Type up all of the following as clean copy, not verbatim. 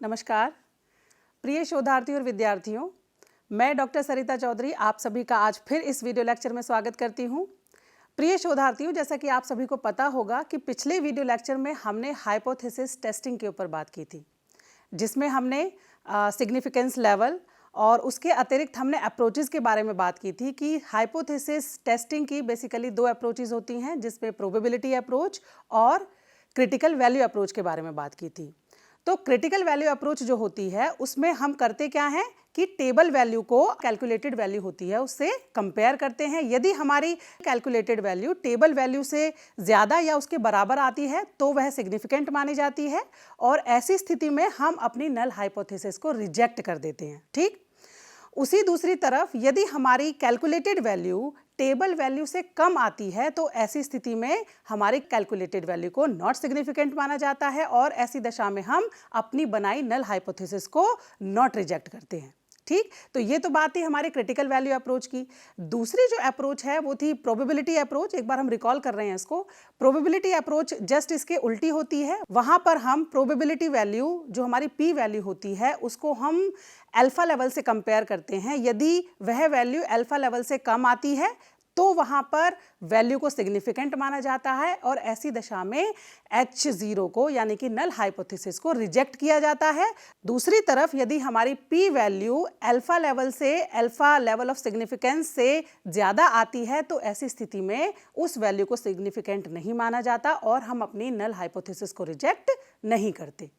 नमस्कार प्रिय शोधार्थी और विद्यार्थियों, मैं डॉक्टर सरिता चौधरी आप सभी का आज फिर इस वीडियो लेक्चर में स्वागत करती हूं। प्रिय शोधार्थियों, जैसा कि आप सभी को पता होगा कि पिछले वीडियो लेक्चर में हमने हाइपोथेसिस टेस्टिंग के ऊपर बात की थी, जिसमें हमने सिग्निफिकेंस लेवल और उसके अतिरिक्त हमने अप्रोचेस के बारे में बात की थी कि हाइपोथेसिस टेस्टिंग की बेसिकली दो अप्रोचेस होती हैं, जिसमें प्रोबेबिलिटी अप्रोच और क्रिटिकल वैल्यू अप्रोच के बारे में बात की थी। तो क्रिटिकल वैल्यू अप्रोच जो होती है उसमें हम करते क्या हैं कि टेबल वैल्यू को कैलकुलेटेड वैल्यू होती है उससे कंपेयर करते हैं। यदि हमारी कैलकुलेटेड वैल्यू टेबल वैल्यू से ज़्यादा या उसके बराबर आती है तो वह सिग्निफिकेंट मानी जाती है और ऐसी स्थिति में हम अपनी नल हाइपोथेसिस को रिजेक्ट कर देते हैं। ठीक, उसी दूसरी तरफ यदि हमारी कैलकुलेटेड वैल्यू टेबल वैल्यू से कम आती है तो ऐसी स्थिति में हमारी कैलकुलेटेड वैल्यू को नॉट सिग्निफिकेंट माना जाता है और ऐसी दशा में हम अपनी बनाई नल हाइपोथेसिस को नॉट रिजेक्ट करते हैं। ठीक, तो ये तो बात थी हमारे क्रिटिकल वैल्यू अप्रोच की। दूसरी जो अप्रोच है वो थी प्रोबेबिलिटी अप्रोच। एक बार हम रिकॉल कर रहे हैं इसको। प्रोबेबिलिटी अप्रोच जस्ट इसके उल्टी होती है। वहां पर हम प्रोबेबिलिटी वैल्यू जो हमारी पी वैल्यू होती है उसको हम अल्फा लेवल से कंपेयर करते हैं। यदि वह वैल्यू अल्फा लेवल से कम आती है तो वहां पर वैल्यू को सिग्निफिकेंट माना जाता है और ऐसी दशा में H0 को यानी कि नल हाइपोथेसिस को रिजेक्ट किया जाता है। दूसरी तरफ यदि हमारी P वैल्यू अल्फा लेवल से अल्फा लेवल ऑफ सिग्निफिकेंस से ज़्यादा आती है तो ऐसी स्थिति में उस वैल्यू को सिग्निफिकेंट नहीं माना जाता और हम अपनी नल हाइपोथेसिस को रिजेक्ट नहीं करते।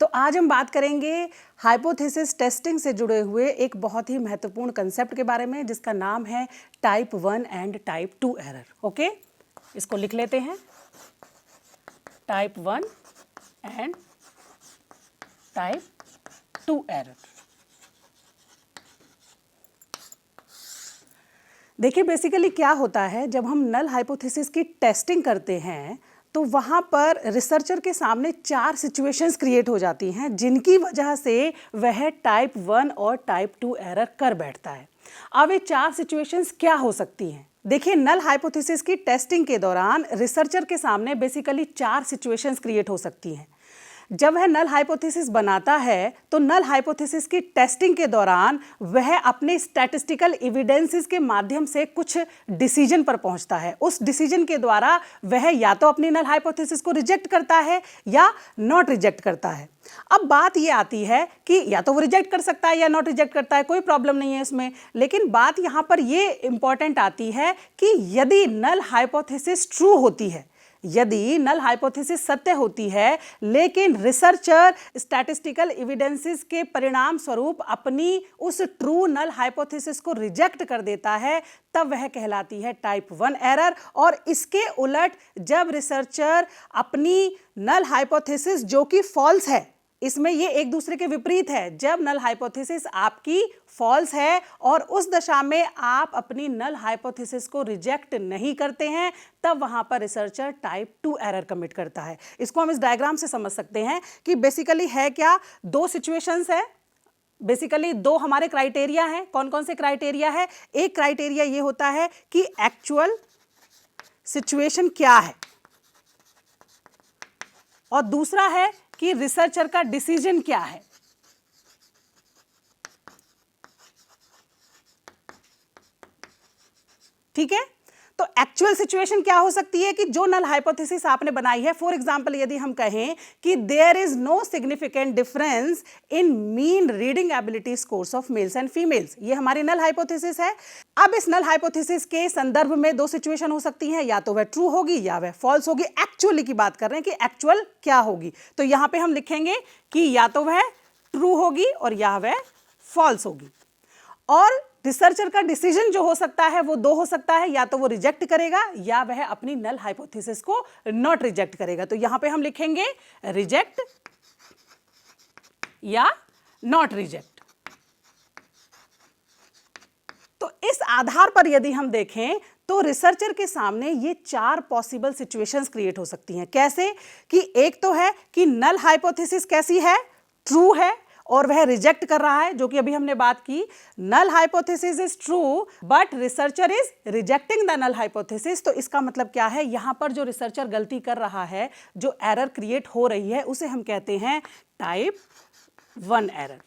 तो आज हम बात करेंगे हाइपोथेसिस टेस्टिंग से जुड़े हुए एक बहुत ही महत्वपूर्ण कंसेप्ट के बारे में, जिसका नाम है type 1 and type 2 error. Okay, इसको लिख लेते हैं, टाइप 1 एंड टाइप 2 एरर। देखिए बेसिकली क्या होता है, जब हम नल हाइपोथेसिस की टेस्टिंग करते हैं तो वहाँ पर रिसर्चर के सामने 4 सिचुएशंस क्रिएट हो जाती हैं जिनकी वजह से वह टाइप 1 और टाइप 2 एरर कर बैठता है। अब ये 4 सिचुएशंस क्या हो सकती हैं? देखिए, नल हाइपोथेसिस की टेस्टिंग के दौरान रिसर्चर के सामने बेसिकली 4 सिचुएशंस क्रिएट हो सकती हैं। जब वह नल हाइपोथेसिस बनाता है तो नल हाइपोथेसिस की टेस्टिंग के दौरान वह अपने स्टैटिस्टिकल एविडेंसेस के माध्यम से कुछ डिसीजन पर पहुंचता है। उस डिसीजन के द्वारा वह या तो अपनी नल हाइपोथेसिस को रिजेक्ट करता है या नॉट रिजेक्ट करता है। अब बात ये आती है कि या तो वो रिजेक्ट कर सकता है या नॉट रिजेक्ट करता है, कोई प्रॉब्लम नहीं है इसमें। लेकिन बात यहाँ पर ये इंपॉर्टेंट आती है कि यदि नल हाइपोथेसिस ट्रू होती है, यदि नल हाइपोथेसिस सत्य होती है लेकिन रिसर्चर स्टैटिस्टिकल एविडेंसेस के परिणाम स्वरूप अपनी उस ट्रू नल हाइपोथेसिस को रिजेक्ट कर देता है, तब वह कहलाती है टाइप 1 एरर। और इसके उलट जब रिसर्चर अपनी नल हाइपोथेसिस जो कि फॉल्स है, इसमें ये एक दूसरे के विपरीत है, जब नल हाइपोथेसिस आपकी फॉल्स है और उस दशा में आप अपनी नल हाइपोथेसिस को रिजेक्ट नहीं करते हैं, तब वहां पर रिसर्चर टाइप 2 एरर कमिट करता है। इसको हम इस डायग्राम से समझ सकते हैं कि बेसिकली है क्या, 2 सिचुएशंस है, बेसिकली 2 हमारे क्राइटेरिया हैं। कौन कौन से क्राइटेरिया है? एक क्राइटेरिया ये होता है कि एक्चुअल सिचुएशन क्या है और दूसरा है कि रिसर्चर का डिसीजन क्या है। ठीक है, तो एक्चुअल सिचुएशन क्या हो सकती है कि जो नल हाइपोथेसिस आपने बनाई है, फॉर एग्जांपल यदि हम कहें कि there is no significant difference in mean reading ability scores of males and females, ये हमारी नल हाइपोथेसिस है। अब इस नल हाइपोथेसिस के संदर्भ में 2 सिचुएशन हो सकती हैं, या तो वह ट्रू होगी या वह फॉल्स होगी। एक्चुअली की बात कर रहे हैं कि एक्चुअल क्या होगी, तो यहां पे हम लिखेंगे कि या तो वह ट्रू होगी और या वह फॉल्स होगी। और रिसर्चर का डिसीजन जो हो सकता है वो 2 हो सकता है, या तो वो रिजेक्ट करेगा या वह अपनी नल हाइपोथेसिस को नॉट रिजेक्ट करेगा। तो यहां पे हम लिखेंगे रिजेक्ट या नॉट रिजेक्ट। तो इस आधार पर यदि हम देखें तो रिसर्चर के सामने ये 4 पॉसिबल सिचुएशंस क्रिएट हो सकती हैं। कैसे कि एक तो है कि नल हाइपोथेसिस कैसी है, ट्रू है और वह रिजेक्ट कर रहा है, जो कि अभी हमने बात की। Null hypothesis is true but researcher is rejecting the null hypothesis. तो इसका मतलब क्या है, यहां पर जो रिसर्चर गलती कर रहा है, जो एरर क्रिएट हो रही है, उसे हम कहते हैं टाइप 1 एरर।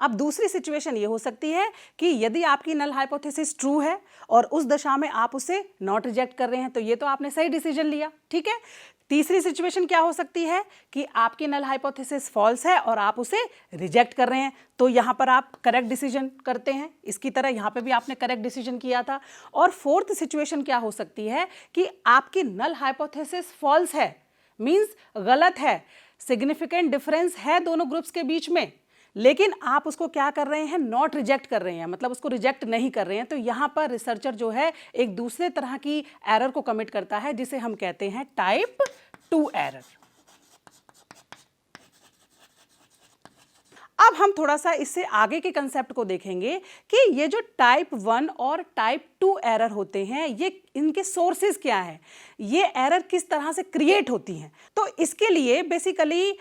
अब दूसरी सिचुएशन ये हो सकती है कि यदि आपकी नल हाइपोथेसिस ट्रू है और उस दशा में आप उसे नॉट रिजेक्ट कर रहे हैं, तो ये तो आपने सही डिसीजन लिया, ठीक है। तीसरी सिचुएशन क्या हो सकती है कि आपकी नल हाइपोथेसिस फॉल्स है और आप उसे रिजेक्ट कर रहे हैं, तो यहां पर आप करेक्ट डिसीजन करते हैं। इसकी तरह यहां पे भी आपने करेक्ट डिसीजन किया था। और फोर्थ सिचुएशन क्या हो सकती है कि आपकी नल हाइपोथेसिस फॉल्स है, मींस गलत है, सिग्निफिकेंट डिफरेंस है दोनों ग्रुप्स के बीच में, लेकिन आप उसको क्या कर रहे हैं, नॉट रिजेक्ट कर रहे हैं, मतलब उसको रिजेक्ट नहीं कर रहे हैं। तो यहां पर रिसर्चर जो है एक दूसरे तरह की एरर को कमिट करता है, जिसे हम कहते हैं टाइप 2 एरर। अब हम थोड़ा सा इससे आगे के कंसेप्ट को देखेंगे कि ये जो टाइप 1 और टाइप 2 एरर होते हैं, ये इनके सोर्सेज क्या हैं, ये एरर किस तरह से क्रिएट होती हैं। तो इसके लिए बेसिकली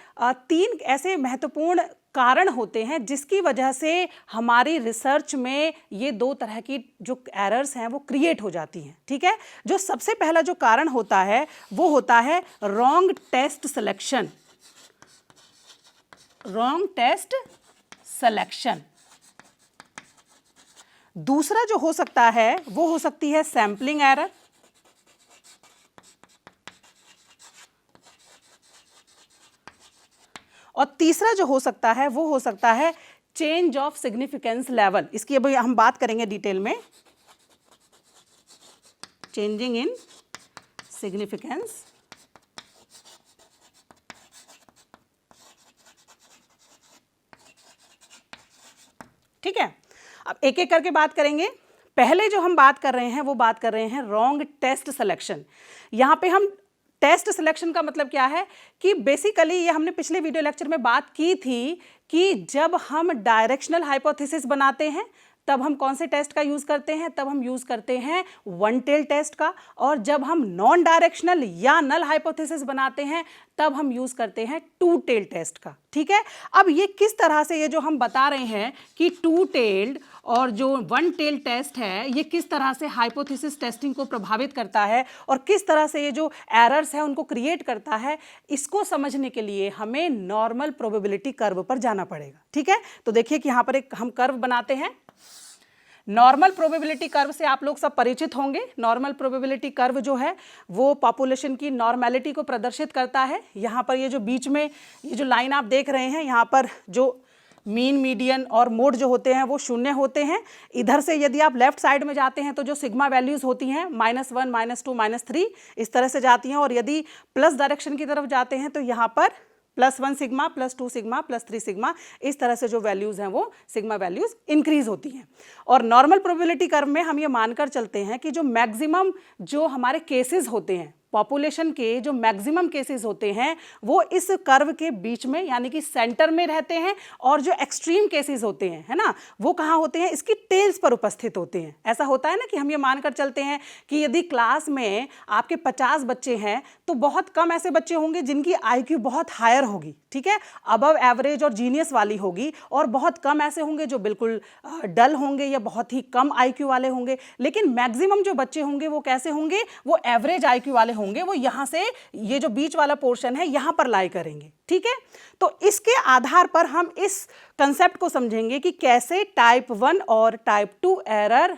3 ऐसे महत्वपूर्ण कारण होते हैं जिसकी वजह से हमारी रिसर्च में ये 2 तरह की जो एरर्स हैं वो क्रिएट हो जाती हैं, ठीक है। जो सबसे पहला जो कारण होता है वो होता है wrong test selection, wrong test selection. दूसरा जो हो सकता है वो हो सकती है सैंपलिंग एरर, और तीसरा जो हो सकता है वो हो सकता है चेंज ऑफ सिग्निफिकेंस लेवल। इसकी अभी हम बात करेंगे डिटेल में, चेंजिंग इन सिग्निफिकेंस। ठीक है, अब एक एक करके बात करेंगे। पहले जो हम बात कर रहे हैं वो बात कर रहे हैं रॉन्ग टेस्ट सिलेक्शन। यहां पे हम टेस्ट सिलेक्शन का मतलब क्या है कि बेसिकली ये हमने पिछले वीडियो लेक्चर में बात की थी कि जब हम डायरेक्शनल हाइपोथेसिस बनाते हैं तब हम कौन से टेस्ट का यूज करते हैं, तब हम यूज करते हैं वन टेल टेस्ट का, और जब हम नॉन डायरेक्शनल या नल हाइपोथेसिस बनाते हैं तब हम यूज करते हैं टू टेल टेस्ट का, ठीक है। अब ये किस तरह से, ये जो हम बता रहे हैं कि टू टेल्ड और जो वन टेल टेस्ट है ये किस तरह से हाइपोथेसिस टेस्टिंग को प्रभावित करता है और किस तरह से ये जो एरर्स है उनको क्रिएट करता है, इसको समझने के लिए हमें नॉर्मल प्रोबेबिलिटी कर्व पर जाना पड़ेगा, ठीक है। तो देखिए कि यहाँ पर एक हम कर्व बनाते हैं। नॉर्मल प्रोबेबिलिटी कर्व से आप लोग सब परिचित होंगे। नॉर्मल प्रोबेबिलिटी कर्व जो है वो पॉपुलेशन की नॉर्मेलिटी को प्रदर्शित करता है। यहाँ पर ये जो बीच में ये जो लाइन आप देख रहे हैं, यहाँ पर जो मीन, मीडियन और मोड जो होते हैं वो 0 होते हैं। इधर से यदि आप लेफ्ट साइड में जाते हैं तो जो सिग्मा वैल्यूज होती हैं -1, -2, -3 इस तरह से जाती हैं, और यदि प्लस डायरेक्शन की तरफ जाते हैं तो यहाँ पर +1 सिग्मा, +2 सिग्मा, +3 सिग्मा, इस तरह से जो वैल्यूज हैं वो सिग्मा वैल्यूज इंक्रीज होती हैं। और नॉर्मल प्रोबेबिलिटी कर्व में हम ये मानकर चलते हैं कि जो मैक्सिमम जो हमारे केसेस होते हैं, पॉपुलेशन के जो मैक्सिमम केसेस होते हैं वो इस कर्व के बीच में यानी कि सेंटर में रहते हैं, और जो एक्सट्रीम केसेस होते हैं, है ना, वो कहाँ होते हैं, इसकी टेल्स पर उपस्थित होते हैं। ऐसा होता है ना कि हम ये मानकर चलते हैं कि यदि क्लास में आपके 50 बच्चे हैं तो बहुत कम ऐसे बच्चे होंगे जिनकी IQ बहुत हायर होगी, ठीक है, अबव एवरेज और जीनियस वाली होगी, और बहुत कम ऐसे होंगे जो बिल्कुल डल होंगे या बहुत ही कम IQ वाले होंगे। लेकिन मैक्सिमम जो बच्चे होंगे वो कैसे होंगे, वो एवरेज IQ वाले होंगे, वो यहां से ये जो बीच वाला पोर्शन है यहां पर लाई करेंगे, ठीक है। तो इसके आधार पर हम इस कंसेप्ट को समझेंगे कि कैसे टाइप 1 और type 2 error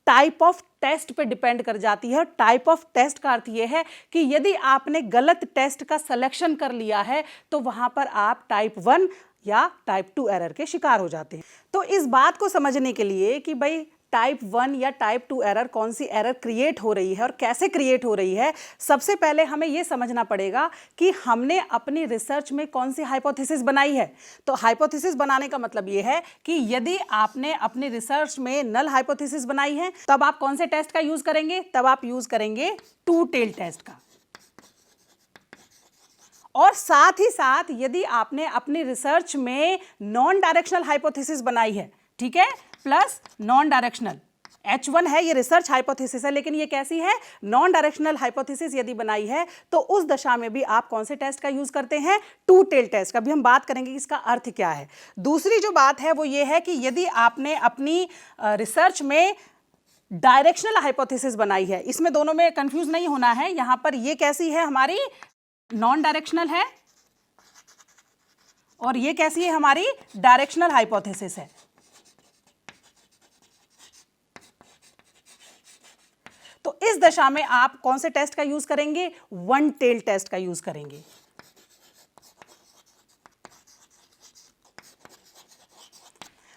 type of test पे डिपेंड कर जाती है। टाइप ऑफ टेस्ट का अर्थ यह है कि यदि आपने गलत टेस्ट का सिलेक्शन कर लिया है तो वहां पर आप टाइप 1 या टाइप 2 एरर के शिकार हो जाते हैं। तो इस बात को समझने के लिए कि भाई टाइप 1 या टाइप 2 एरर, कौन सी एरर क्रिएट हो रही है और कैसे क्रिएट हो रही है, सबसे पहले हमें यह समझना पड़ेगा कि हमने अपनी रिसर्च में कौन सी हाइपोथेसिस बनाई है। तो हाइपोथेसिस बनाने का मतलब यह है कि यदि आपने अपनी रिसर्च में नल हाइपोथेसिस बनाई है तब आप कौन से टेस्ट का यूज करेंगे, तब आप यूज करेंगे टू टेल टेस्ट का। और साथ ही साथ यदि आपने अपनी रिसर्च में नॉन डायरेक्शनल हाइपोथेसिस बनाई है, ठीक है, प्लस नॉन डायरेक्शनल, H1 है, ये रिसर्च हाइपोथेसिस है, लेकिन ये कैसी है, नॉन डायरेक्शनल हाइपोथेसिस यदि बनाई है तो उस दशा में भी आप कौन से टेस्ट का यूज करते हैं, टू टेल टेस्ट का। भी हम बात करेंगे इसका अर्थ क्या है। दूसरी जो बात है वो ये है कि यदि आपने अपनी रिसर्च में डायरेक्शनल हाइपोथेसिस बनाई है, इसमें दोनों में कंफ्यूज नहीं होना है, यहां पर ये कैसी है, हमारी नॉन डायरेक्शनल है, और ये कैसी है, हमारी डायरेक्शनल हाइपोथेसिस है। तो इस दशा में आप कौन से टेस्ट का यूज करेंगे, वन टेल टेस्ट का यूज करेंगे।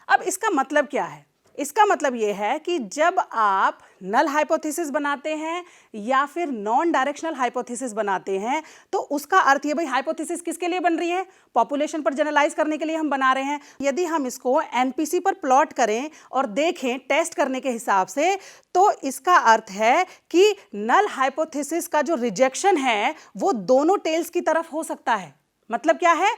अब इसका मतलब क्या है, इसका मतलब यह है कि जब आप नल हाइपोथेसिस बनाते हैं या फिर नॉन डायरेक्शनल हाइपोथेसिस बनाते हैं, तो उसका अर्थ ये, भाई हाइपोथेसिस किसके लिए बन रही है, पॉपुलेशन पर जनरलाइज करने के लिए हम बना रहे हैं। यदि हम इसको एनपीसी पर प्लॉट करें और देखें टेस्ट करने के हिसाब से, तो इसका अर्थ है कि नल हाइपोथेसिस का जो रिजेक्शन है वो दोनों टेल्स की तरफ हो सकता है। मतलब क्या है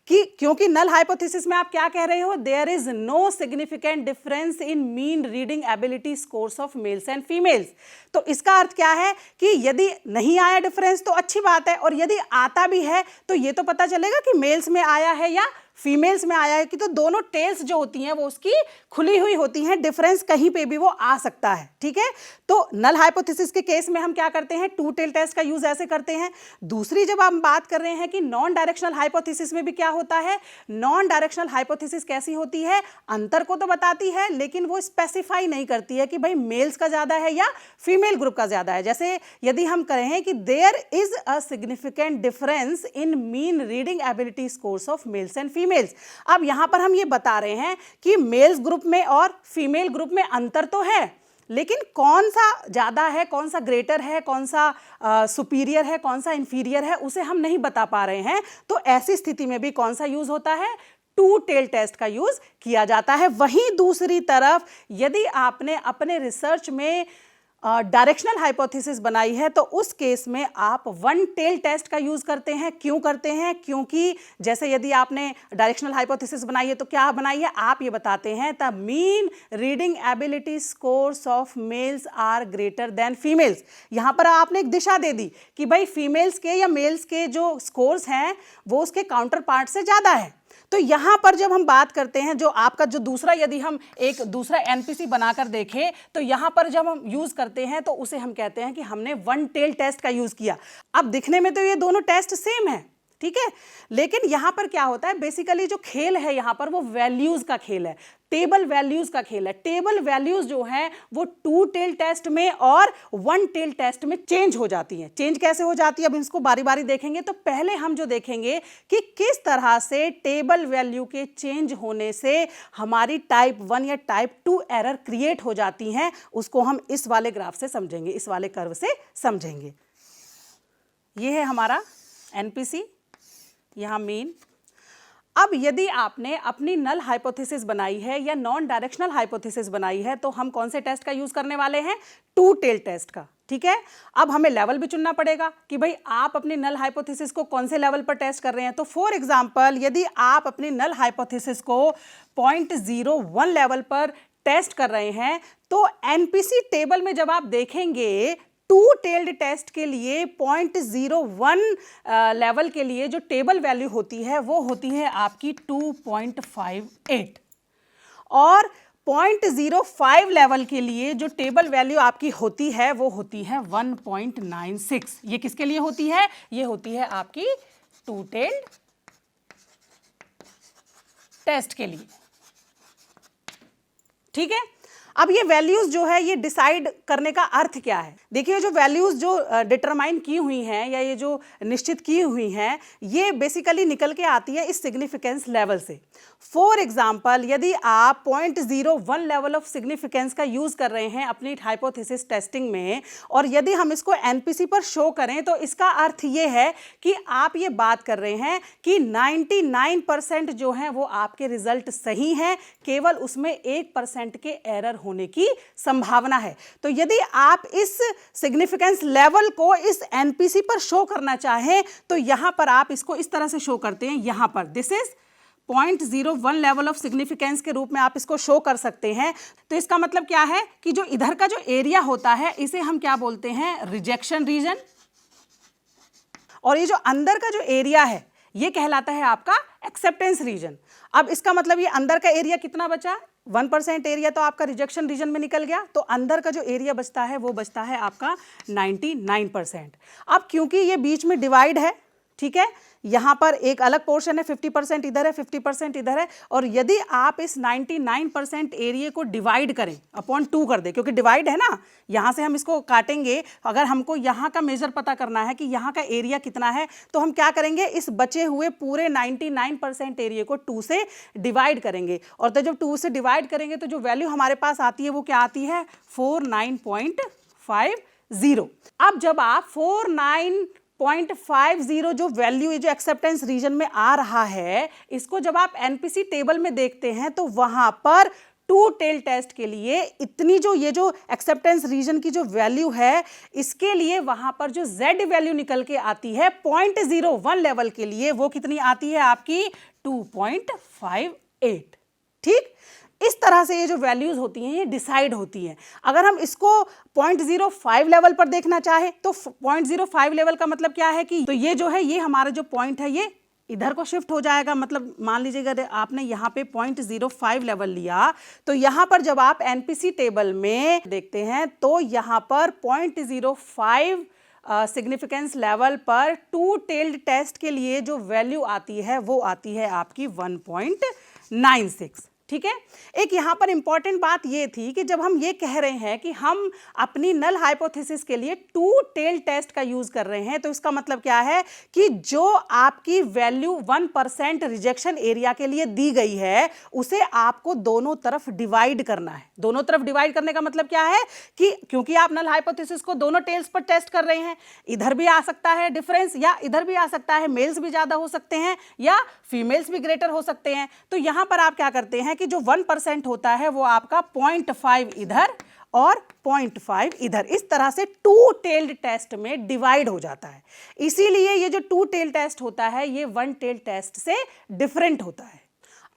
कि क्योंकि नल हाइपोथेसिस में आप क्या कह रहे हो, there is no significant difference in mean reading ability scores of males and females. तो इसका अर्थ क्या है कि यदि नहीं आया डिफरेंस तो अच्छी बात है, और यदि आता भी है तो ये तो पता चलेगा कि मेल्स में आया है या फीमेल्स में आया है, कि तो दोनों टेल्स जो होती हैं वो उसकी खुली हुई होती हैं, डिफरेंस कहीं पे भी वो आ सकता है। ठीक है, तो नल हाइपोथेसिस के केस में हम क्या करते हैं, टू टेल टेस्ट का यूज ऐसे करते हैं। दूसरी जब हम बात कर रहे हैं कि नॉन डायरेक्शनल हाइपोथेसिस में भी क्या होता है, नॉन डायरेक्शनल हाइपोथेसिस कैसी होती है, अंतर को तो बताती है लेकिन वो स्पेसिफाई नहीं करती है कि भाई मेल्स का ज्यादा है या फीमेल ग्रुप का ज्यादा है। जैसे यदि हम कहें कि there is a significant difference in mean reading ability scores of males and females. अब यहां पर हम ये बता रहे हैं कि मेल्स ग्रुप में और फीमेल ग्रुप में अंतर तो है, लेकिन कौन सा ज्यादा है, कौन सा ग्रेटर है, कौन सा सुपीरियर है, कौन सा इंफीरियर है, उसे हम नहीं बता पा रहे हैं। तो ऐसी स्थिति में भी कौन सा यूज होता है, टू टेल टेस्ट का यूज किया जाता है। वहीं दूसरी तरफ यदि आपने अपने रिसर्च में डायरेक्शनल हाइपोथेसिस बनाई है तो उस केस में आप वन टेल टेस्ट का यूज करते हैं। क्यों करते हैं, क्योंकि जैसे यदि आपने डायरेक्शनल हाइपोथेसिस बनाई है तो क्या बनाई है, आप ये बताते हैं the mean reading ability scores of males are greater than females. यहां पर आपने एक दिशा दे दी कि भाई फीमेल्स के या मेल्स के जो स्कोर्स हैं वो उसके काउंटर पार्ट से ज्यादा है। तो यहां पर जब हम बात करते हैं, जो आपका जो दूसरा, यदि हम एक दूसरा एनपीसी बनाकर देखें तो यहां पर जब हम यूज करते हैं तो उसे हम कहते हैं कि हमने वन टेल टेस्ट का यूज किया। अब दिखने में तो ये दोनों टेस्ट सेम है, ठीक है, लेकिन यहां पर क्या होता है, बेसिकली जो खेल है यहां पर वो वैल्यूज का खेल है, टेबल वैल्यूज का खेल है। टेबल वैल्यूज जो है वो टू टेल टेस्ट में और वन टेल टेस्ट में चेंज हो जाती हैं। चेंज कैसे हो जाती है, अब इसको बारी बारी देखेंगे। तो पहले हम जो देखेंगे कि किस तरह से टेबल वैल्यू के चेंज होने से हमारी टाइप 1 या टाइप 2 एरर क्रिएट हो जाती हैं, उसको हम इस वाले ग्राफ से समझेंगे, इस वाले कर्व से समझेंगे। ये है हमारा एनपीसी, यहां मीन। अब यदि आपने अपनी नल हाइपोथेसिस बनाई है या नॉन डायरेक्शनल हाइपोथेसिस बनाई है तो हम कौन से टेस्ट का यूज करने वाले हैं, टू टेल टेस्ट का। ठीक है, अब हमें लेवल भी चुनना पड़ेगा कि भाई आप अपनी नल हाइपोथेसिस को कौन से लेवल पर टेस्ट कर रहे हैं। तो फॉर एग्जांपल यदि आप अपनी नल हाइपोथेसिस को 0.01 लेवल पर टेस्ट कर रहे हैं तो एनपीसी टेबल में जब आप देखेंगे टू टेल्ड टेस्ट के लिए 0.01 लेवल के लिए जो टेबल वैल्यू होती है वो होती है आपकी 2.58, और 0.05 लेवल के लिए जो टेबल वैल्यू आपकी होती है वो होती है 1.96। ये किसके लिए होती है, ये होती है आपकी टू टेल्ड टेस्ट के लिए। ठीक है, अब ये वैल्यूज जो है ये डिसाइड करने का अर्थ क्या है, देखिए जो वैल्यूज जो डिटरमाइन की हुई हैं या ये जो निश्चित की हुई हैं ये बेसिकली निकल के आती है इस सिग्निफिकेंस लेवल से। फॉर एग्जांपल यदि आप 0.01 लेवल ऑफ सिग्निफिकेंस का यूज कर रहे हैं अपनी हाइपोथेसिस टेस्टिंग में, और यदि हम इसको एनपीसी पर शो करें तो इसका अर्थ ये है कि आप ये बात कर रहे हैं कि 99% जो है वो आपके रिजल्ट सही हैं, केवल उसमें 1% के एरर होने की संभावना है। तो यदि आप इस सिग्निफिकेंस लेवल को इस एनपीसी पर शो करना चाहें तो यहां पर आप इसको इस तरह से शो करते हैं, यहां पर this is 0.01 level of significance के रूप में आप इसको शो कर सकते हैं। तो इसका मतलब क्या है कि जो इधर का जो एरिया होता है इसे हम क्या बोलते हैं, रिजेक्शन रीजन, और ये जो अंदर का जो एरिया है ये कहलाता है आपका एक्सेप्टेंस रीजन। अब इसका मतलब ये अंदर का एरिया कितना बचा, 1% एरिया तो आपका रिजेक्शन रीजन में निकल गया, तो अंदर का जो एरिया बचता है वो बचता है आपका 99%। अब क्योंकि ये बीच में डिवाइड है, ठीक है, यहाँ पर एक अलग पोर्शन है, 50% इधर है, 50% इधर है। और यदि आप इस 99% एरिया को डिवाइड करें, अपॉन 2 कर दें, क्योंकि डिवाइड है ना, यहाँ से हम इसको काटेंगे। अगर हमको यहाँ का मेजर पता करना है कि यहाँ का एरिया कितना है, तो हम क्या करेंगे, इस बचे हुए पूरे 99% एरिया को 2 से डिवाइड करेंगे। और तो जब 2 से डिवाइड करेंगे तो जो वैल्यू हमारे पास आती है वो क्या आती है, 49.50। अब जब आप 49.50 जो वैल्यू, जो एक्सेप्टेंस रीजन में आ रहा है, इसको जब आप एनपीसी टेबल में देखते हैं तो वहां पर टू टेल टेस्ट के लिए इतनी जो ये जो एक्सेप्टेंस रीजन की जो वैल्यू है, इसके लिए वहां पर जो Z वैल्यू निकल के आती है 0.01 लेवल के लिए, वो कितनी आती है आपकी 2.58। ठीक, इस तरह से ये जो वैल्यूज होती हैं ये डिसाइड होती हैं। अगर हम इसको 0.05 लेवल पर देखना चाहे तो 0.05 लेवल का मतलब क्या है कि तो ये जो है, ये हमारा जो पॉइंट है ये इधर को शिफ्ट हो जाएगा। मतलब मान लीजिएगा आपने यहाँ पे 0.05 लेवल लिया, तो यहाँ पर जब आप एनपीसी टेबल में देखते हैं तो यहाँ पर 0.05 सिग्निफिकेंस लेवल पर टू टेल्ड टेस्ट के लिए जो वैल्यू आती है वो आती है आपकी 1.96। ठीक है, एक यहाँ पर इंपॉर्टेंट बात ये थी कि जब हम ये कह रहे हैं कि हम अपनी नल हाइपोथेसिस के लिए टू टेल टेस्ट का यूज कर रहे हैं, तो इसका मतलब क्या है कि जो आपकी वैल्यू 1% रिजेक्शन एरिया के लिए दी गई है, उसे आपको दोनों तरफ डिवाइड करना है। दोनों तरफ डिवाइड करने का मतलब क्या है कि क्योंकि आप नल हाइपोथेसिस को दोनों टेल्स पर टेस्ट कर रहे हैं, इधर भी आ सकता है डिफरेंस या इधर भी आ सकता है, मेल्स भी ज्यादा हो सकते हैं या फीमेल्स भी ग्रेटर हो सकते हैं। तो यहां पर आप क्या करते हैं कि जो 1% होता है वो आपका 0.5 इधर और 0.5 इधर, इस तरह से टू टेल्ड टेस्ट में डिवाइड हो जाता है। इसीलिए ये जो टू टेल टेस्ट होता है ये वन टेल टेस्ट से डिफरेंट होता है।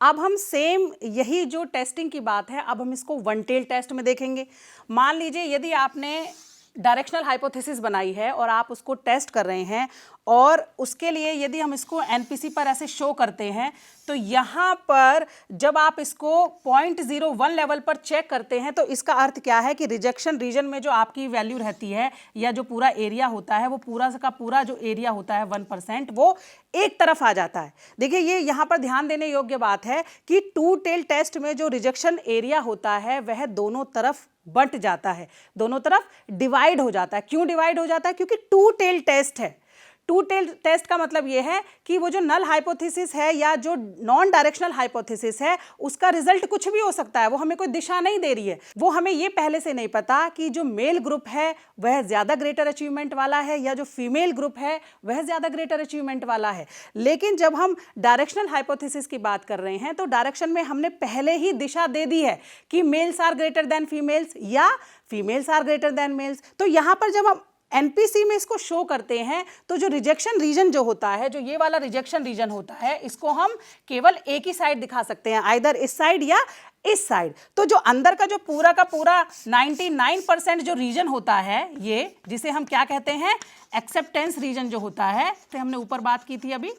अब हम सेम यही जो टेस्टिंग की बात है, अब हम इसको वन टेल टेस्ट में देखेंगे। मान लीजिए यदि आपने डायरेक्शनल हाइपोथेसिस बनाई है और आप उसको टेस्ट कर रहे हैं, और उसके लिए यदि हम इसको एनपीसी पर ऐसे शो करते हैं, तो यहाँ पर जब आप इसको 0.01 लेवल पर चेक करते हैं, तो इसका अर्थ क्या है कि रिजेक्शन रीजन में जो आपकी वैल्यू रहती है या जो पूरा एरिया होता है, वो पूरा का पूरा जो एरिया होता है 1%, वो एक तरफ आ जाता है। देखिए ये यहाँ पर ध्यान देने योग्य बात है कि टू टेल टेस्ट में जो रिजेक्शन एरिया होता है वह दोनों तरफ बंट जाता है, दोनों तरफ डिवाइड हो जाता है। क्यों डिवाइड हो जाता है? क्योंकि टू टेल टेस्ट है। टू टेल टेस्ट का मतलब यह है कि वो जो नल हाइपोथेसिस है या जो नॉन डायरेक्शनल हाइपोथेसिस है, उसका रिजल्ट कुछ भी हो सकता है, वो हमें कोई दिशा नहीं दे रही है। वो हमें ये पहले से नहीं पता कि जो मेल ग्रुप है वह ज्यादा ग्रेटर अचीवमेंट वाला है या जो फीमेल ग्रुप है वह ज्यादा ग्रेटर अचीवमेंट वाला है। लेकिन जब हम डायरेक्शनल हाइपोथेसिस की बात कर रहे हैं, तो डायरेक्शन में हमने पहले ही दिशा दे दी है कि males are greater than females या females are greater than males. तो यहां पर जब हम एनपीसी में इसको शो करते हैं, तो जो रिजेक्शन रीजन जो होता है, जो ये वाला रिजेक्शन रीजन होता है, इसको हम केवल एक ही साइड दिखा सकते हैं, आइदर इस साइड या इस साइड। तो जो अंदर का जो पूरा का पूरा 99% जो रीजन होता है, ये जिसे हम क्या कहते हैं, एक्सेप्टेंस रीजन जो होता है, तो हमने ऊपर बात की थी अभी।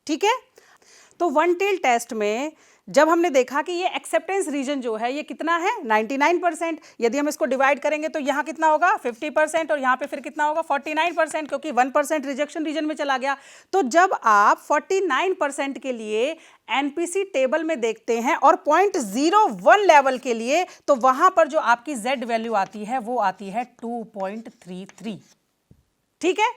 ठीक है, तो वन टेल टेस्ट में जब हमने देखा कि ये एक्सेप्टेंस रीजन जो है ये कितना है, 99%। यदि हम इसको डिवाइड करेंगे तो यहाँ कितना होगा, 50%, और यहाँ पे फिर कितना होगा, 49%, क्योंकि 1% रिजेक्शन रीजन में चला गया। तो जब आप 49% के लिए एनपीसी टेबल में देखते हैं और 0.01 लेवल के लिए, तो वहां पर जो आपकी Z वैल्यू आती है वो आती है 2.33। ठीक है,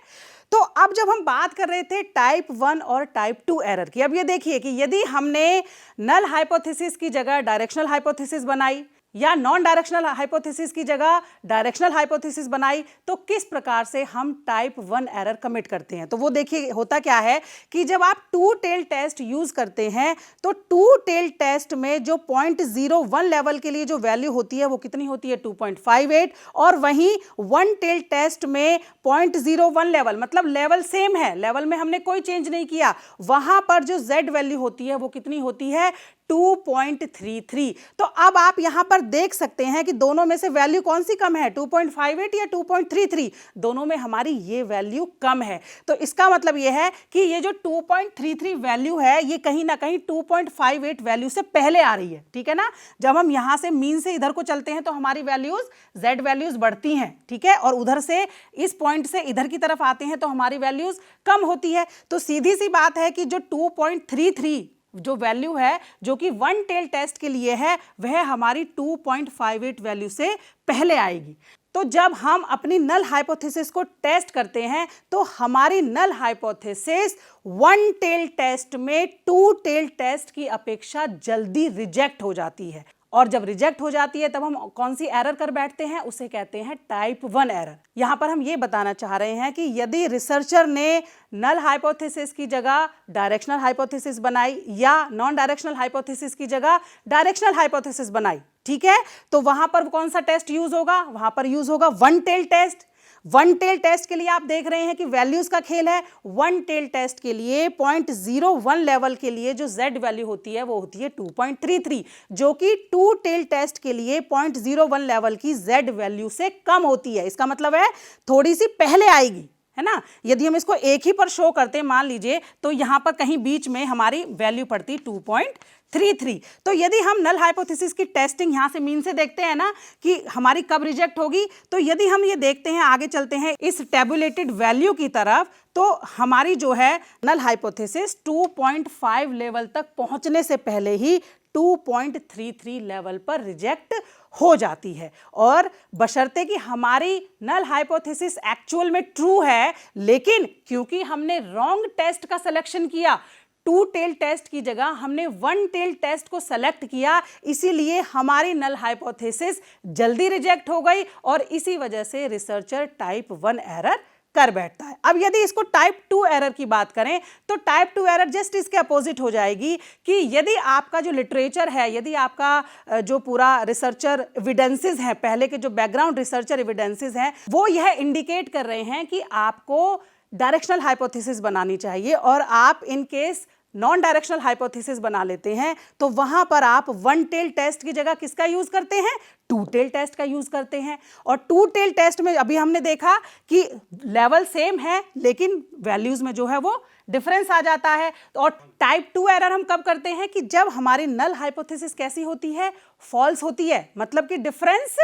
तो अब जब हम बात कर रहे थे टाइप 1 और टाइप 2 एरर की, अब ये देखिए कि यदि हमने नल हाइपोथेसिस की जगह डायरेक्शनल हाइपोथेसिस बनाई या नॉन डायरेक्शनल हाइपोथेसिस की जगह डायरेक्शनल हाइपोथेसिस बनाई, तो किस प्रकार से हम टाइप 1 एरर कमिट करते हैं। तो वो देखिए होता क्या है कि जब आप टू टेल टेस्ट यूज करते हैं, तो टू टेल टेस्ट में जो 0.01 लेवल के लिए जो वैल्यू होती है वो कितनी होती है, 2.58, और वहीं वन टेल टेस्ट में 0.01 लेवल, मतलब लेवल सेम है, लेवल में हमने कोई चेंज नहीं किया, वहां पर जो Z वैल्यू होती है वो कितनी होती है, 2.33। तो अब आप यहां पर देख सकते हैं कि दोनों में से वैल्यू कौन सी कम है, 2.58 या 2.33? दोनों में हमारी ये वैल्यू कम है। तो इसका मतलब ये है कि ये जो 2.33 वैल्यू है ये कहीं ना कहीं 2.58 वैल्यू से पहले आ रही है, ठीक है ना। जब हम यहां से मीन से इधर को चलते हैं तो हमारी वैल्यूज z वैल्यूज बढ़ती हैं, ठीक है, और उधर से इस पॉइंट से इधर की तरफ आते हैं तो हमारी वैल्यूज कम होती है। तो सीधी सी बात है कि जो 2.33 जो वैल्यू है जो कि वन टेल टेस्ट के लिए है वह हमारी 2.58 वैल्यू से पहले आएगी। तो जब हम अपनी नल हाइपोथेसिस को टेस्ट करते हैं तो हमारी null hypothesis one tail test में टू टेल टेस्ट की अपेक्षा जल्दी रिजेक्ट हो जाती है। और जब रिजेक्ट हो जाती है तब हम कौन सी एरर कर बैठते हैं, उसे कहते हैं टाइप 1 एरर। यहां पर हम ये बताना चाह रहे हैं कि यदि रिसर्चर ने नल हाइपोथेसिस की जगह डायरेक्शनल हाइपोथेसिस बनाई या नॉन डायरेक्शनल हाइपोथेसिस की जगह डायरेक्शनल हाइपोथेसिस बनाई, ठीक है, तो वहां पर कौन सा टेस्ट यूज होगा, वहां पर यूज होगा one tail test. One tail test के लिए आप देख रहे हैं कि वैल्यूज का खेल है। वन टेल टेस्ट के लिए 0.01 लेवल के लिए जो z वैल्यू होती है वो होती है 2.33, जो कि टू टेल टेस्ट के लिए 0.01 लेवल की z वैल्यू से कम होती है। इसका मतलब है थोड़ी सी पहले आएगी, है ना। यदि हम इसको एक ही पर शो करते हैं मान लीजिए तो यहां पर कहीं बीच में हमारी वैल्यू पड़ती 2.33। तो यदि हम नल हाइपोथेसिस की टेस्टिंग यहां से मीन से देखते हैं ना कि हमारी कब रिजेक्ट होगी, तो यदि हम ये देखते हैं, आगे चलते हैं इस टेबुलेटेड वैल्यू की तरफ, तो हमारी जो है नल हाइपोथेसिस 2.5 लेवल तक पहुंचने से पहले ही 2.33 लेवल पर रिजेक्ट हो जाती है। और बशर्ते कि हमारी नल हाइपोथेसिस एक्चुअल में ट्रू है, लेकिन क्योंकि हमने रॉन्ग टेस्ट का सिलेक्शन किया, टू टेल टेस्ट की जगह हमने वन टेल टेस्ट को सेलेक्ट किया, इसीलिए हमारी नल हाइपोथेसिस जल्दी रिजेक्ट हो गई और इसी वजह से रिसर्चर टाइप 1 एरर कर बैठता है। अब यदि इसको टाइप 2 एरर की बात करें तो टाइप 2 एरर जस्ट इसके अपोजिट हो जाएगी कि यदि आपका जो लिटरेचर है, यदि आपका जो पूरा रिसर्चर एविडेंसेस है, पहले के जो बैकग्राउंड रिसर्चर एविडेंसेस हैं, वो यह इंडिकेट कर रहे हैं कि आपको डायरेक्शनल हाइपोथेसिस बनानी चाहिए और आप in case non directional hypothesis बना लेते हैं, तो वहां पर आप वन टेल टेस्ट की जगह किसका यूज करते हैं, टू टेल टेस्ट का यूज करते हैं। और टू टेल टेस्ट में अभी हमने देखा कि लेवल सेम है लेकिन वैल्यूज में जो है वो डिफरेंस आ जाता है। और टाइप 2 एरर हम कब करते हैं कि जब हमारी नल हाइपोथेसिस कैसी होती है, फॉल्स होती है, मतलब कि डिफरेंस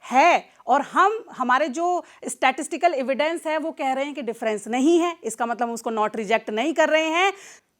है और हमारे जो स्टैटिस्टिकल एविडेंस है वो कह रहे हैं कि डिफरेंस नहीं है, इसका मतलब हम उसको नॉट रिजेक्ट नहीं कर रहे हैं।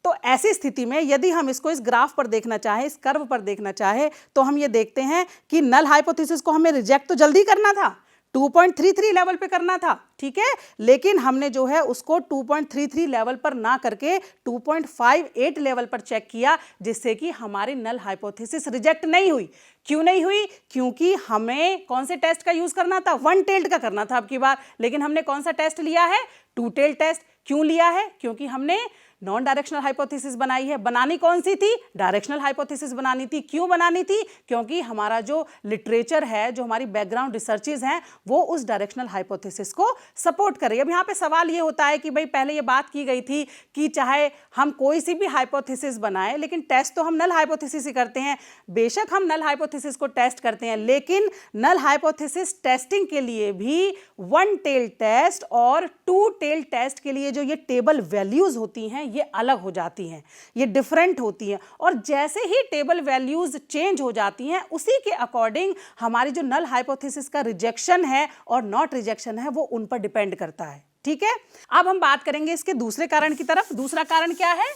तो ऐसी स्थिति में यदि हम इसको इस ग्राफ पर देखना चाहे, इस कर्व पर देखना चाहे, तो हम ये देखते हैं कि नल हाइपोथेसिस को हमें रिजेक्ट तो जल्दी करना था, 2.33 लेवल पे करना था, ठीक है, लेकिन हमने जो है उसको 2.33 लेवल पर ना करके 2.58 लेवल पर चेक किया, जिससे कि हमारी नल हाइपोथेसिस रिजेक्ट नहीं हुई। क्यों नहीं हुई? क्योंकि हमें कौन से टेस्ट का यूज करना था, वन टेल्ड का करना था अब की बार, लेकिन हमने कौन सा टेस्ट लिया है, टू टेल टेस्ट। क्यों लिया है? क्योंकि हमने नॉन डायरेक्शनल हाइपोथेसिस बनाई है। बनानी कौन सी थी? डायरेक्शनल हाइपोथेसिस बनानी थी। क्यों बनानी थी? क्योंकि हमारा जो लिटरेचर है, जो हमारी बैकग्राउंड रिसर्चेस हैं, वो उस डायरेक्शनल हाइपोथेसिस को सपोर्ट कर रही है। अब यहाँ पे सवाल ये होता है कि भाई पहले ये बात की गई थी कि चाहे हम कोई सी भी हाइपोथेसिस बनाएं, लेकिन टेस्ट तो हम नल हाइपोथेसिस ही करते हैं। बेशक हम नल हाइपोथेसिस को टेस्ट करते हैं, लेकिन नल हाइपोथेसिस टेस्टिंग के लिए भी वन टेल टेस्ट और टू टेल टेस्ट के लिए जो ये टेबल वैल्यूज होती हैं ये अलग हो जाती हैं, ये डिफरेंट होती हैं। और जैसे ही टेबल वैल्यूज चेंज हो जाती हैं, उसी के अकॉर्डिंग हमारी जो नल हाइपोथेसिस का रिजेक्शन है और नॉट रिजेक्शन है वो उन पर डिपेंड करता है। ठीक है, अब हम बात करेंगे इसके दूसरे कारण की तरफ। दूसरा कारण क्या है?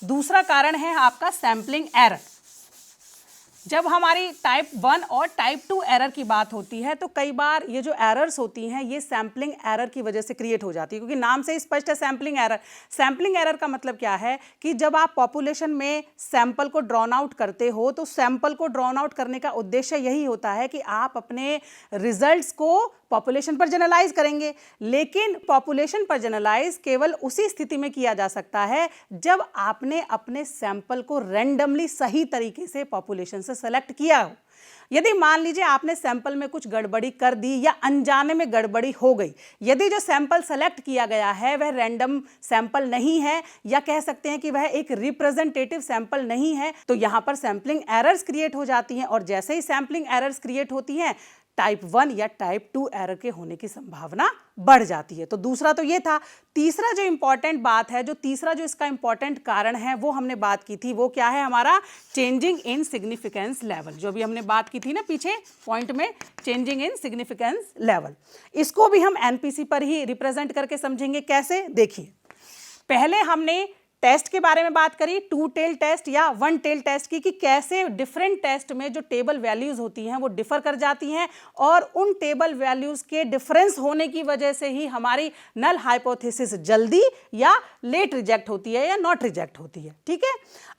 दूसरा कारण है आपका सैंपलिंग एरर। जब हमारी टाइप 1 और टाइप 2 एरर की बात होती है तो कई बार ये जो एरर्स होती हैं ये सैंपलिंग एरर की वजह से क्रिएट हो जाती है, क्योंकि नाम से ही स्पष्ट है सैंपलिंग एरर। सैंपलिंग एरर का मतलब क्या है कि जब आप पॉपुलेशन में सैंपल को ड्रॉन आउट करते हो तो सैंपल को ड्रॉन आउट करने का उद्देश्य यही होता है कि आप अपने रिजल्ट्स को पॉपुलेशन पर जनरलाइज करेंगे, लेकिन पॉपुलेशन पर जनरलाइज केवल उसी स्थिति में किया जा सकता है जब आपने अपने सैंपल को रैंडमली सही तरीके से पॉपुलेशन से सेलेक्ट किया हो। यदि मान लीजिए आपने सैंपल में कुछ गड़बड़ी कर दी या अनजाने में गड़बड़ी हो गई, यदि जो सैंपल सेलेक्ट किया गया है वह रैंडम सैंपल नहीं है या कह सकते हैं कि वह एक रिप्रेजेंटेटिव सैंपल नहीं है, तो यहां पर सैंपलिंग एरर्स क्रिएट हो जाती हैं और जैसे ही सैंपलिंग एरर्स क्रिएट होती हैं टाइप 1 या टाइप 2 एरर के होने की संभावना बढ़ जाती है। तो दूसरा तो ये था। तीसरा जो इंपॉर्टेंट बात है, तीसरा जो इसका इंपॉर्टेंट कारण है वो हमने बात की थी, वो क्या है हमारा चेंजिंग इन सिग्निफिकेंस लेवल। जो भी हमने बात की थी ना पीछे पॉइंट में, चेंजिंग इन सिग्निफिकेंस लेवल, इसको भी हम एनपीसी पर ही रिप्रेजेंट करके समझेंगे। कैसे, देखिए पहले हमने टेस्ट के बारे में बात करी, 2 टेल टेस्ट या 1 टेल टेस्ट की, कि कैसे डिफरेंट टेस्ट में जो टेबल वैल्यूज होती हैं वो डिफर कर जाती हैं और उन टेबल वैल्यूज के डिफरेंस होने की वजह से ही हमारी नल हाइपोथेसिस जल्दी या लेट रिजेक्ट होती है या नॉट रिजेक्ट होती है। ठीक है,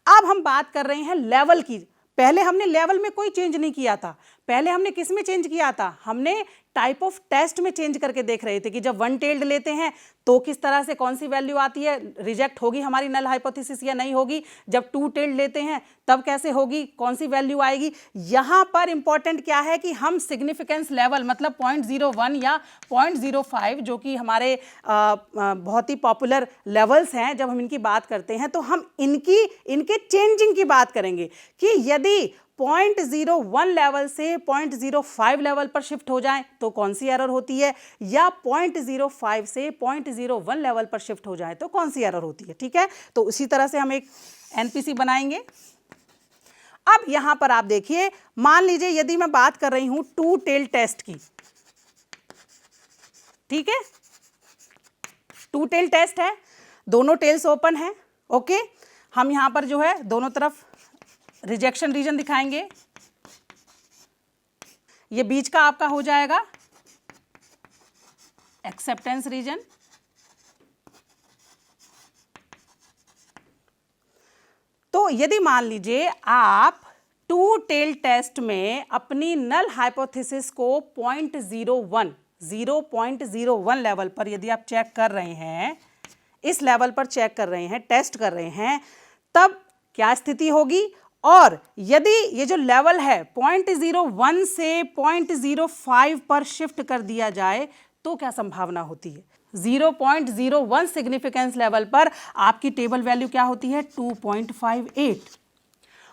अब हम बात कर रहे हैं लेवल की। पहले हमने लेवल में कोई चेंज नहीं किया था, पहले हमने किस में चेंज किया था, हमने टाइप ऑफ टेस्ट में चेंज करके देख रहे थे कि जब 1 टेल्ड लेते हैं तो किस तरह से कौन सी वैल्यू आती है, रिजेक्ट होगी हमारी नल हाइपोथेसिस या नहीं होगी, जब 2 टेल्ड लेते हैं तब कैसे होगी, कौन सी वैल्यू आएगी। यहां पर इंपॉर्टेंट क्या है कि हम सिग्निफिकेंस लेवल मतलब 0.01 या 0.05 जो कि हमारे बहुत ही पॉपुलर लेवल्स हैं, जब हम इनकी बात करते हैं तो हम इनके चेंजिंग की बात करेंगे कि यदि 0.01 लेवल से 0.05 लेवल पर शिफ्ट हो जाए तो कौन सी एरर होती है, या 0.05 से 0.01 लेवल पर शिफ्ट हो जाए तो कौन सी एरर होती है। ठीक है, तो उसी तरह से हम एक एनपीसी बनाएंगे। अब यहां पर आप देखिए, मान लीजिए यदि मैं बात कर रही हूं 2 टेल टेस्ट की, ठीक है, 2 टेल टेस्ट है, दोनों टेल्स ओपन है। ओके, हम यहां पर जो है दोनों तरफ रिजेक्शन रीजन दिखाएंगे, ये बीच का आपका हो जाएगा एक्सेप्टेंस रीजन। तो यदि मान लीजिए आप 2 टेल टेस्ट में अपनी नल हाइपोथेसिस को 0.01 लेवल पर यदि आप चेक कर रहे हैं, इस लेवल पर चेक कर रहे हैं, टेस्ट कर रहे हैं, तब क्या स्थिति होगी। और यदि ये जो लेवल है 0.01 से 0.05 पर शिफ्ट कर दिया जाए तो क्या संभावना होती है। 0.01 सिग्निफिकेंस लेवल पर आपकी टेबल वैल्यू क्या होती है 2.58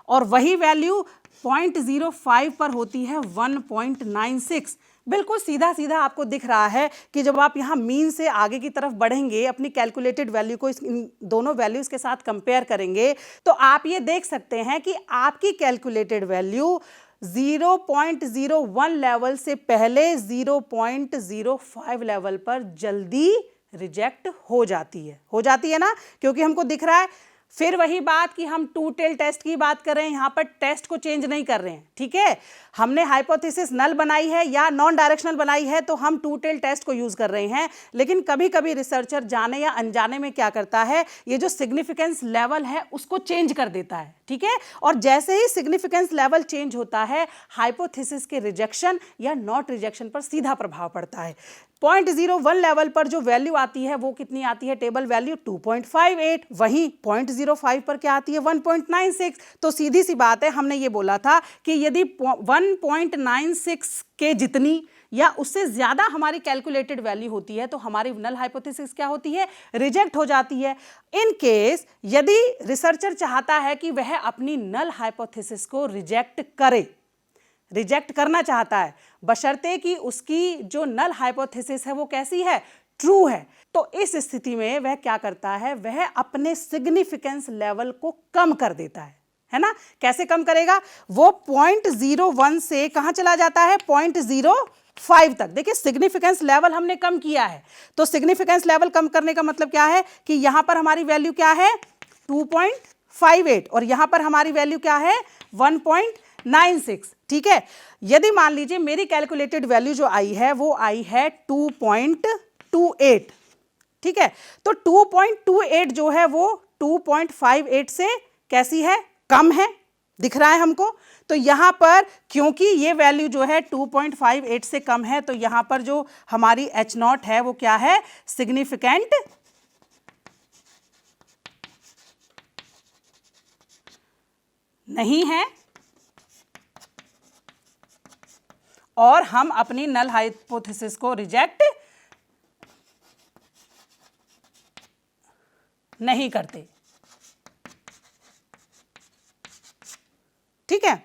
और वही वैल्यू 0.05 पर होती है 1.96। बिल्कुल सीधा सीधा आपको दिख रहा है कि जब आप यहाँ मीन से आगे की तरफ बढ़ेंगे, अपनी कैलकुलेटेड वैल्यू को इन दोनों वैल्यूज के साथ कंपेयर करेंगे तो आप ये देख सकते हैं कि आपकी कैलकुलेटेड वैल्यू 0.01 लेवल से पहले 0.05 लेवल पर जल्दी रिजेक्ट हो जाती है ना, क्योंकि हमको दिख रहा है। फिर वही बात कि हम 2 टेल टेस्ट की बात कर रहे हैं, यहां पर टेस्ट को चेंज नहीं कर रहे हैं। ठीक है, हमने हाइपोथेसिस नल बनाई है या नॉन डायरेक्शनल बनाई है तो हम 2 टेल टेस्ट को यूज कर रहे हैं, लेकिन कभी कभी रिसर्चर जाने या अनजाने में क्या करता है, ये जो सिग्निफिकेंस लेवल है उसको चेंज कर देता है। ठीक है, और जैसे ही सिग्निफिकेंस लेवल चेंज होता है हाइपोथेसिस के रिजेक्शन या नॉट रिजेक्शन पर सीधा प्रभाव पड़ता है। 0.01 लेवल पर जो वैल्यू आती है वो कितनी आती है, टेबल वैल्यू 2.58, वहीं 0.05 पर क्या आती है 1.96। तो सीधी सी बात है, हमने ये बोला था कि यदि 1.96 के जितनी या उससे ज्यादा हमारी कैलकुलेटेड वैल्यू होती है तो हमारी नल हाइपोथेसिस क्या होती है, रिजेक्ट हो जाती है। इन केस यदि रिसर्चर चाहता है कि वह अपनी नल हाइपोथेसिस को रिजेक्ट करना चाहता है, बशर्ते कि उसकी जो नल हाइपोथेसिस है वो कैसी है, ट्रू है, तो इस स्थिति में वह क्या करता है, वह अपने सिग्निफिकेंस लेवल को कम कर देता है ना। कैसे कम करेगा, वो 0.01 से कहां चला जाता है 0.05 तक। देखिए सिग्निफिकेंस लेवल हमने कम किया है, तो सिग्निफिकेंस लेवल कम करने का मतलब क्या है कि यहां पर हमारी वैल्यू क्या है 2.58 और यहां पर हमारी वैल्यू क्या है 1.96। ठीक है, यदि मान लीजिए मेरी कैलकुलेटेड वैल्यू जो आई है वो आई है 2.28। ठीक है, तो 2.28 जो है वो 2.58 से कैसी है, कम है, दिख रहा है हमको। तो यहां पर क्योंकि ये वैल्यू जो है 2.58 से कम है तो यहां पर जो हमारी H0 है वो क्या है, सिग्निफिकेंट नहीं है। और हम अपनी नल हाइपोथेसिस को रिजेक्ट नहीं करते। ठीक है,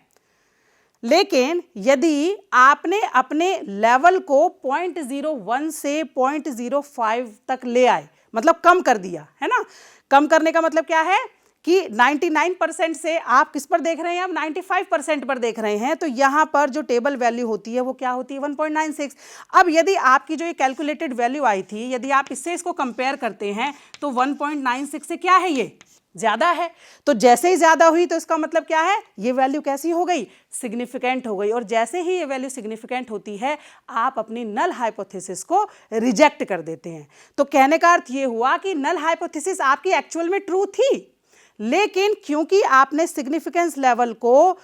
लेकिन यदि आपने अपने लेवल को 0.01 से 0.05 तक ले आए, मतलब कम कर दिया है ना, कम करने का मतलब क्या है कि 99% से आप किस पर देख रहे हैं, आप 95% पर देख रहे हैं, तो यहां पर जो टेबल वैल्यू होती है वो क्या होती है, 1.96। अब यदि आपकी जो ये कैलकुलेटेड वैल्यू आई थी, यदि आप इससे इसको कंपेयर करते हैं तो 1.96 से क्या है, ये ज्यादा है। तो जैसे ही ज्यादा हुई तो इसका मतलब क्या है, ये वैल्यू कैसी हो गई, सिग्निफिकेंट हो गई। और जैसे ही ये वैल्यू सिग्निफिकेंट होती है, आप अपनी नल हाइपोथेसिस को रिजेक्ट कर देते हैं। तो कहने का अर्थ ये हुआ कि नल हाइपोथेसिस आपकी एक्चुअल में ट्रू थी, लेकिन क्योंकि आपने सिग्निफिकेंस लेवल को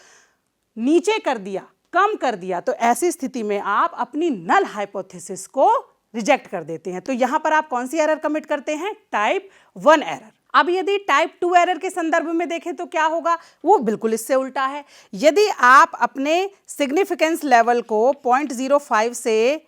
नीचे कर दिया, कम कर दिया, तो ऐसी स्थिति में आप अपनी नल हाइपोथेसिस को रिजेक्ट कर देते हैं। तो यहां पर आप कौन सी एरर कमिट करते हैं, टाइप 1 एरर। अब यदि टाइप 2 एरर के संदर्भ में देखें तो क्या होगा, वो बिल्कुल इससे उल्टा है। यदि आप अपने सिग्निफिकेंस लेवल को 0.05 से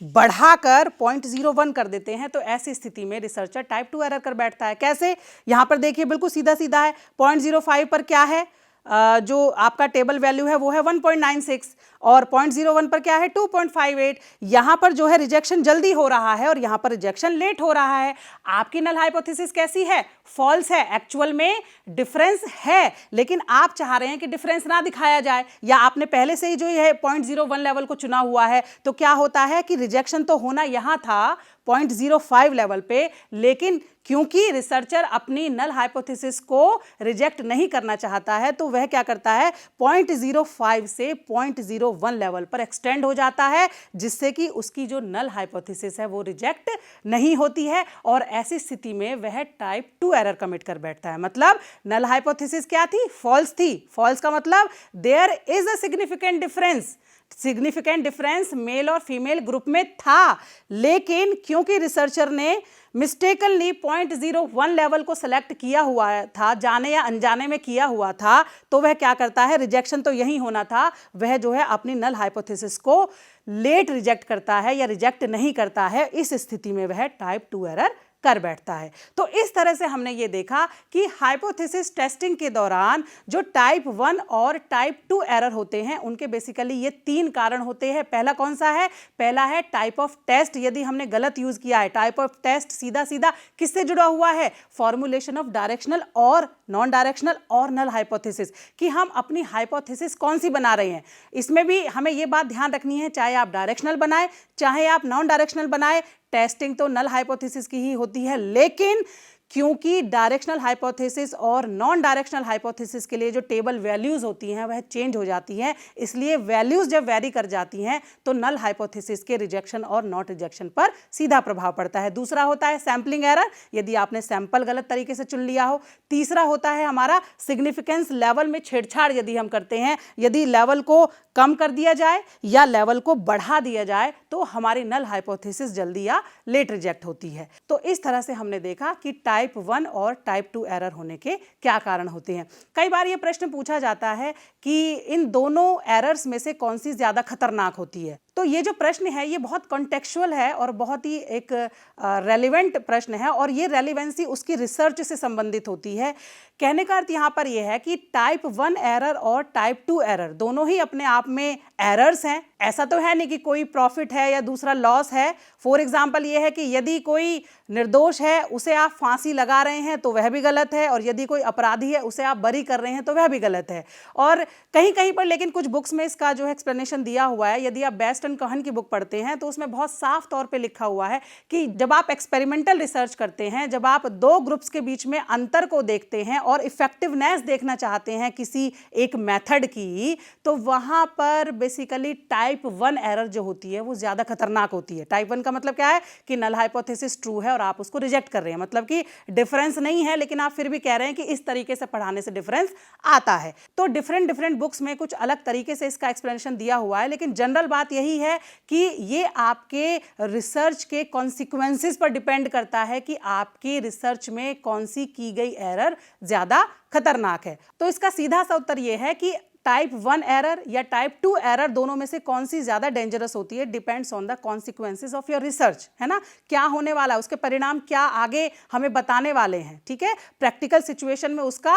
बढ़ाकर 0.01 कर देते हैं, तो ऐसी स्थिति में रिसर्चर टाइप 2 एरर कर बैठता है। कैसे, यहां पर देखिए बिल्कुल सीधा सीधा है, 0.05 पर क्या है, जो आपका टेबल वैल्यू है वो है 1.96 और 0.01 पर क्या है, 2.58। यहां पर जो है रिजेक्शन जल्दी हो रहा है और यहां पर रिजेक्शन लेट हो रहा है। आपकी नल हाइपोथेसिस कैसी है, फॉल्स है। एक्चुअल में डिफरेंस है, लेकिन आप चाह रहे हैं कि डिफरेंस ना दिखाया जाए, या आपने पहले से ही जो है 0.01 लेवल को चुना हुआ है। तो क्या होता है कि रिजेक्शन तो होना यहां था 0.05 लेवल पे, लेकिन क्योंकि रिसर्चर अपनी नल हाइपोथेसिस को रिजेक्ट नहीं करना चाहता है, तो वह क्या करता है, 0.05 से 0.01 लेवल पर एक्सटेंड हो जाता है, जिससे कि उसकी जो नल हाइपोथेसिस है वो रिजेक्ट नहीं होती है। और ऐसी स्थिति में वह टाइप 2 एरर कमिट कर बैठता है। मतलब नल हाइपोथेसिस क्या थी, फॉल्स थी। फॉल्स का मतलब there is a significant difference, significant difference male और फीमेल ग्रुप में था, लेकिन क्योंकि रिसर्चर ने मिस्टेकनली 0.01 लेवल को सेलेक्ट किया हुआ था, जाने या अनजाने में किया हुआ था, तो वह क्या करता है, रिजेक्शन तो यही होना था, वह जो है अपनी नल हाइपोथेसिस को लेट रिजेक्ट करता है या रिजेक्ट नहीं करता है। इस स्थिति में वह टाइप 2 एरर कर बैठता है। तो इस तरह से हमने ये देखा कि हाइपोथेसिस टेस्टिंग के दौरान जो टाइप 1 और टाइप 2 एरर होते हैं, उनके बेसिकली ये 3 कारण होते हैं। पहला कौन सा है, पहला है टाइप ऑफ टेस्ट। यदि हमने गलत यूज किया है, टाइप ऑफ टेस्ट सीधा सीधा किससे जुड़ा हुआ है, फॉर्मुलेशन ऑफ डायरेक्शनल और नॉन डायरेक्शनल और नल हाइपोथेसिस, कि हम अपनी हाइपोथेसिस कौन सी बना रहे हैं। इसमें भी हमें ये बात ध्यान रखनी है, चाहे आप डायरेक्शनल बनाए चाहे आप नॉन डायरेक्शनल बनाए, टेस्टिंग तो नल हाइपोथेसिस की ही होती है। लेकिन क्योंकि डायरेक्शनल हाइपोथेसिस और नॉन डायरेक्शनल हाइपोथेसिस के लिए जो टेबल वैल्यूज होती हैं वह चेंज हो जाती हैं, इसलिए वैल्यूज जब वेरी कर जाती हैं तो नल हाइपोथेसिस के रिजेक्शन और नॉट रिजेक्शन पर सीधा प्रभाव पड़ता है। दूसरा होता है सैंपलिंग एरर, यदि आपने सैंपल गलत तरीके से चुन लिया हो। तीसरा होता है हमारा सिग्निफिकेंस लेवल में छेड़छाड़ यदि हम करते हैं, यदि लेवल को कम कर दिया जाए या लेवल को बढ़ा दिया जाए तो हमारी नल हाइपोथेसिस जल्दी या लेट रिजेक्ट होती है। तो इस तरह से हमने देखा कि टाइप 1 और टाइप 2 एरर होने के क्या कारण होते हैं। कई बार ये प्रश्न पूछा जाता है कि इन दोनों एरर्स में से कौन सी ज्यादा खतरनाक होती है। तो ये जो प्रश्न है ये बहुत कॉन्टेक्चुअल है और बहुत ही एक रेलिवेंट प्रश्न है, और ये रेलिवेंसी उसकी रिसर्च से संबंधित होती है। कहने का अर्थ यहाँ पर यह है कि टाइप 1 एरर और टाइप 2 एरर दोनों ही अपने आप में एरर्स हैं। ऐसा तो है नहीं कि कोई प्रॉफिट है या दूसरा लॉस है। फॉर एग्जाम्पल ये है कि यदि कोई निर्दोष है उसे आप फांसी लगा रहे हैं तो वह भी गलत है, और यदि कोई अपराधी है उसे आप बरी कर रहे हैं तो वह भी गलत है। और कहीं कहीं पर लेकिन कुछ बुक्स में इसका जो है एक्सप्लेनेशन दिया हुआ है। यदि आप बेस्टन कहन की बुक पढ़ते हैं तो उसमें बहुत साफ तौर पे लिखा हुआ है कि जब आप एक्सपेरिमेंटल रिसर्च करते हैं, जब आप दो ग्रुप्स के बीच में अंतर को देखते हैं और इफेक्टिवनेस देखना चाहते हैं किसी एक मेथड की, तो वहां पर बेसिकली टाइप 1 एरर जो होती है वो ज्यादा खतरनाक होती है। टाइप 1 का मतलब क्या है कि नल हाइपोथेसिस ट्रू है और आप उसको रिजेक्ट कर रहे हैं, मतलब कि डिफरेंस नहीं है लेकिन आप फिर भी कह रहे हैं कि इस तरीके से पढ़ाने से डिफरेंस आता है। तो डिफरेंट बुक्स में कुछ अलग तरीके से इसका एक्सप्लेनेशन दिया हुआ है, लेकिन जनरल बात यही है कि ये आपके रिसर्च के कॉन्सिक्वेंसेस पर डिपेंड करता है कि आपकी रिसर्च में कौन सी की गई एरर ज्यादा खतरनाक है। तो इसका सीधा सा उत्तर यह है कि टाइप 1 एरर या टाइप 2 एरर दोनों में से कौन सी ज़्यादा डेंजरस होती है, depends on the consequences of your research, है ना। क्या होने वाला है, उसके परिणाम क्या आगे हमें बताने वाले हैं, ठीक है, प्रैक्टिकल सिचुएशन में उसका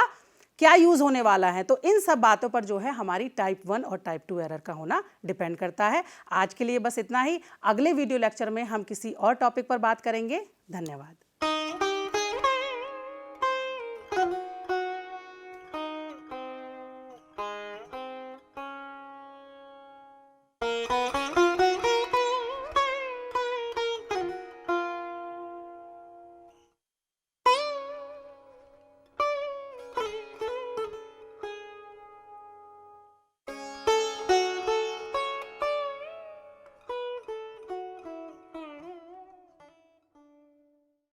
क्या यूज होने वाला है। तो इन सब बातों पर जो है हमारी टाइप 1 और टाइप 2 एरर का होना डिपेंड करता है। आज के लिए बस इतना ही। अगले वीडियो लेक्चर में हम किसी और टॉपिक पर बात करेंगे। धन्यवाद।